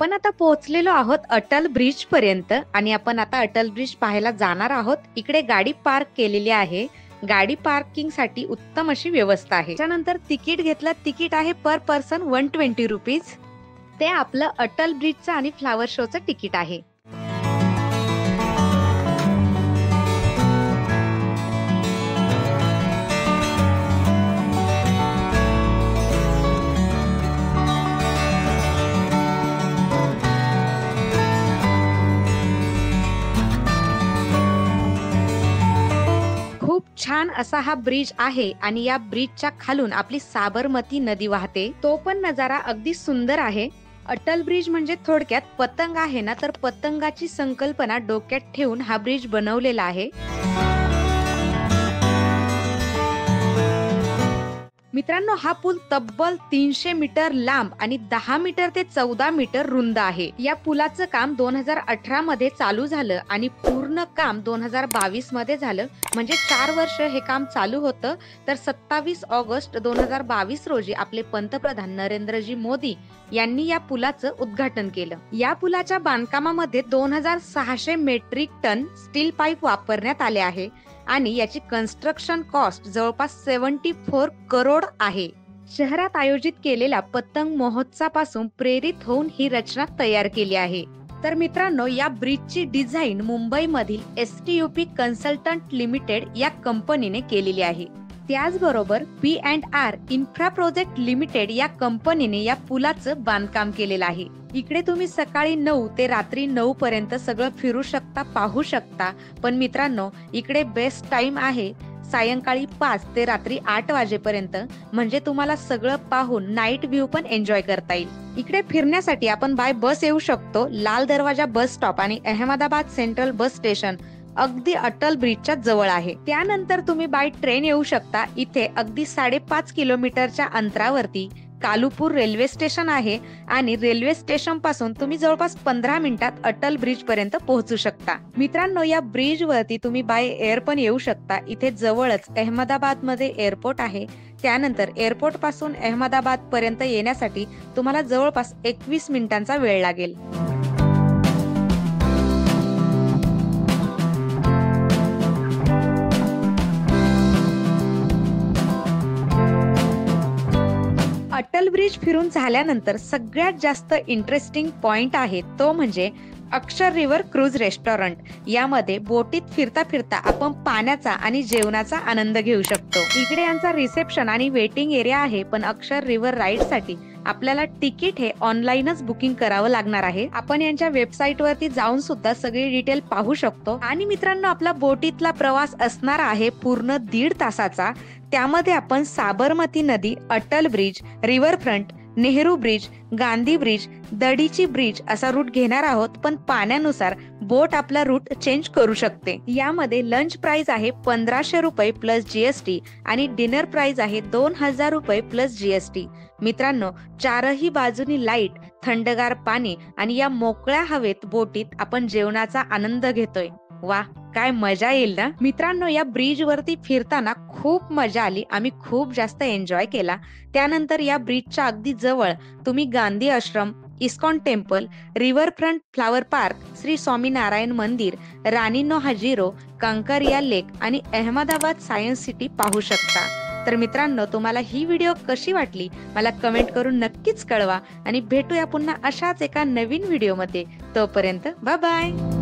आपण आता पोहोचलेलो आहोत अटल ब्रिज पर्यंत आणि आपण आता अटल ब्रिज पाहायला जाणार आहोत। इकडे गाडी पार्क केलेली आहे। गाडी पार्किंग साठी उत्तम अशी व्यवस्था आहे। त्यानंतर तिकीट घेतलं, तिकीट आहे पर पर्सन 120 रुपीज। ते आपलं अटल ब्रिजचं आणि फ्लावर शोचं तिकीट आहे। खूप छान असा हा ब्रिज आहे आणि या ब्रिजच्या खालून आपली साबरमती नदी वाहते। तो पण नजारा अगदी सुंदर आहे। अटल ब्रिज म्हणजे थोडक्यात पतंग आहे ना, तर पतंगाची संकल्पना डोक्यात ठेवून हा ब्रिज बनवलेला आहे। मित्रांनो, हा पूल तब्बल 300 मीटर लांब आणि 10 मीटर ते 14 मीटर रुंद आहे। या पुलाचं काम 2018 मध्ये चालू झालं आणि पूर्ण काम 2022 मध्ये झालं। म्हणजे 4 वर्ष हे काम चालू होतं। तर 27 ऑगस्ट 2022 रोजी आपले पंतप्रधान नरेंद्रजी मोदी यांनी या पुलाचं उद्घाटन केलं। या पुलाच्या बांधकामामध्ये 2600 मेट्रिक टन स्टील पाईप वापरण्यात आले आहे आणि याची कन्स्ट्रक्शन कॉस्ट जवळपास 74 करोड आहे। शहरात आयोजित केलेल्या पतंग महोत्सवापासून प्रेरित होऊन ही रचना तयार केली आहे। तर मित्रांनो, या ब्रिजची डिझाईन मुंबईमधील STUP कन्सल्टंट लिमिटेड या कंपनीने केलेली आहे। त्याचबरोबर P&R इन्फ्रा प्रोजेक्ट लिमिटेड या कंपनीने या पुलाचं बांधकाम केलेलं आहे। इकडे तुम्ही सकाळी 9 ते रात्री 9 पर्यंत सगळं फिरू शकता, पाहू शकता। पण मित्रांनो, इकडे बेस्ट टाइम आहे सायंकाळी 5 ते रात्री 8 वाजेपर्यंत। म्हणजे तुम्हाला सगळं पाहून नाईट व्ह्यू पण एन्जॉय करता येईल। इकडे फिरण्यासाठी आपण बाय बस येऊ शकतो। लाल दरवाजा बस स्टॉप आणि अहमदाबाद सेंट्रल बस स्टेशन अगदी अटल ब्रिजच्या जवळ आहे। त्यानंतर तुम्ही बाय ट्रेन येऊ शकता। इथे अगदी 5.5 किलोमीटरच्या अंतरावरती कालुपूर रेल्वे स्टेशन आहे आणि रेल्वे स्टेशन पासून तुम्ही जवळपास 15 मिनिटात अटल ब्रिज पर्यंत पोहोचू शकता। मित्रांनो, या ब्रिज वरती तुम्ही बाय एअर पण येऊ शकता। इथे जवळच अहमदाबाद मध्ये एअरपोर्ट आहे। त्यानंतर एअरपोर्ट पासून अहमदाबाद पर्यंत येण्यासाठी तुम्हाला जवळपास 21 मिनिटांचा वेळ लागेल। अटल ब्रिज फिरून झाल्यानंतर सगळ्यात जास्त इंटरेस्टिंग पॉइंट आहे तो म्हणजे अक्षर रिव्हर क्रूज रेस्टॉरंट। यामध्ये बोटीत फिरता फिरता आपण पाण्याचा आणि जेवणाचा आनंद घेऊ शकतो। इकडे यांचा रिसेप्शन आणि वेटिंग एरिया आहे। पण अक्षर रिव्हर राईड साठी आपल्याला तिकीट हे ऑनलाईनच बुकिंग करावं लागणार आहे। आपण यांच्या वेबसाईट वरती जाऊन सुद्धा सगळी डिटेल पाहू शकतो। आणि मित्रांनो, आपला बोटीतला प्रवास असणार आहे पूर्ण 1.5 तासाचा। त्यामध्ये आपण साबरमती नदी, Atal bridge, riverfront, Nehru bridge, Gandhi bridge, Dadhichi bridge असा रूट घेणार आहोत। पण पाण्यानुसार बोट आपला रूट चेंज करू शकते। यामध्ये लंच प्राइस आहे 1500 रुपये प्लस GST आणि डिनर प्राइस आहे 2000 रुपये प्लस GST। मित्रांनो, चारही बाजूनी लाईट, थंडगार पाणी आणि या मोकळ्या हवेत बोटीत आपण जेवणाचा आनंद घेतोय। वा, काय मजा येईल ना। मित्रांनो, या ब्रिज वरती फिरताना खूप मजा आली। आम्ही खूप जास्त एन्जॉय केला। त्यानंतर या ब्रिजच्या अगदी जवळ तुम्ही Gandhi Ashram, ISKCON temple, riverfront flower park, Shri Swaminarayan Mandir, रानीनो हजीरो, कंकरिया लेक आणि अहमदाबाद सायन्स सिटी पाहू शकता। तर मित्रांनो, तुम्हाला ही व्हिडिओ कशी वाटली मला कमेंट करून नक्कीच कळवा आणि भेटूया पुन्हा अशाच एका नवीन व्हिडिओमध्ये। तोपर्यंत बाय बाय।